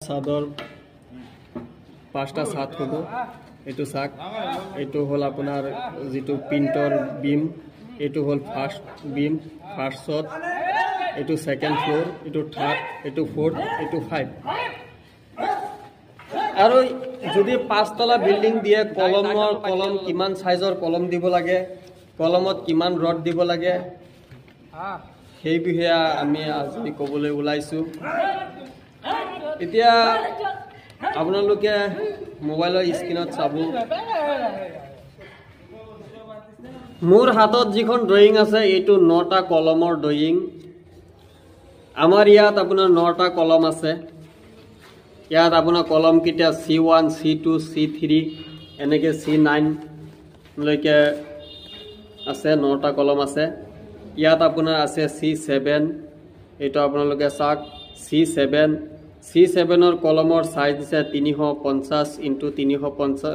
চাদৰ পাঁচটা ছাদ হ'ব এইটো চাক এইটো হ'ল আপোনাৰ যিটো প্ৰিণ্টৰ বিম এইটো হ'ল ফাৰ্ষ্ট বিম ফাৰ্ষ্টত এইটো সেকেন্ড ফ্লোৰ এইটো থাৰ্ড এইটো ফোৰ্থ এইটো 5 আৰু যদি পাঁচতলা বিল্ডিং দিয়ে কলম কিমান সাইজৰ কলম দিব লাগে কলমত কিমান ৰড দিব লাগে সেই বিষয়ে আমি আজি ক'বলৈ ওলাইছো এতিয়া আপোনালোকে মোবাইলৰ স্ক্ৰিনত চাব মোৰ হাতত যিখন ড্ৰয়িং আছে এইটো 9টা কলমৰ ড্ৰয়িং আমাৰ ইয়াত আপোনাৰ 9টা কলম আছে ইয়াত আপোনাৰ কলম কিটা C1 C2 C3 এনেকে C9 লৈকে আছে 9টা কলম আছে ইয়াত আপোনাৰ আছে C7 এইটো আপোনালোকে চাওক C7 ৰ কলমৰ সাইজ আছে 350 × 350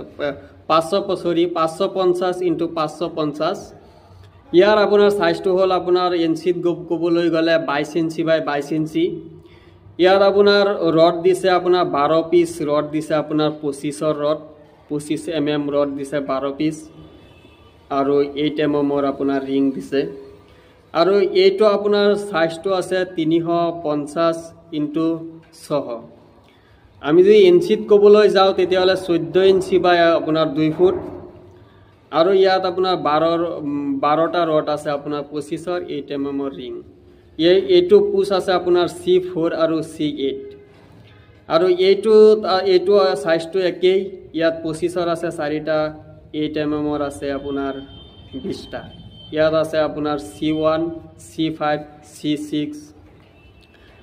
550 × 550 ইয়াৰ আপোনাৰ সাইজটো হ'ল আপোনাৰ ইঞ্চিত ক'বলৈ গ'লে 22 ইঞ্চি বাই 22 ইঞ্চি ইয়াৰ আপোনাৰ ৰড দিছে আপোনাৰ 12 পিস ৰড দিছে আপোনাৰ 25 ৰড 25 mm ৰড দিছে 12 পিস আৰু 8 mm আপোনাৰ ৰিং দিছে আৰু এইটো আপোনাৰ সাইজটো আছে 350 × 6 আমি যদি ইঞ্চিত ক'বলৈ যাওঁ তেতিয়াহ'লে 14 ইঞ্চি বাই আপোনাৰ 2 ফুট আৰু ইয়াত আপোনাৰ 12টা ৰড আছে আপোনাৰ 25 8 mm ৰিং এইটো পুছ আছে আপোনাৰ C4 আৰু C8 আৰু এইটো সাইজটো একেই ইয়াত 25 আছে 4টা 8 mm আছে আপোনাৰ 20টা ইয়াত আছে আপোনাৰ C1 C5 C6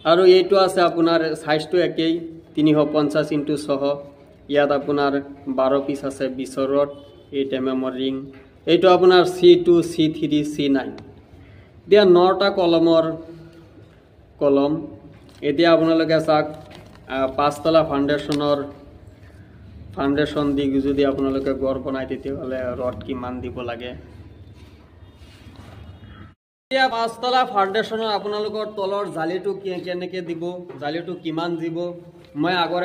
আৰু এইটো আছে আপোনাৰ সাইজটো একেই 350 × 6 ইয়াত আপোনাৰ 12 পিস আছে 20 ৰড 8 mm ৰিং এইটো আপোনাৰ C2 C3 C9 দিয়া 9টা কলম এতিয়া আপোনালোকে চাওক পাঁচতলা ফাউণ্ডেশ্যন দি যদি আপোনালোকে ঘৰ বনায় তেতিয়াহ'লে ৰড কিমান দিব লাগে এতিয়া পাঁচতলা ফাউণ্ডেশ্যনৰ আপোনালোকৰ তলৰ জালিটো কেনেকৈ দিব জালিটো কিমান দিব মই আগৰে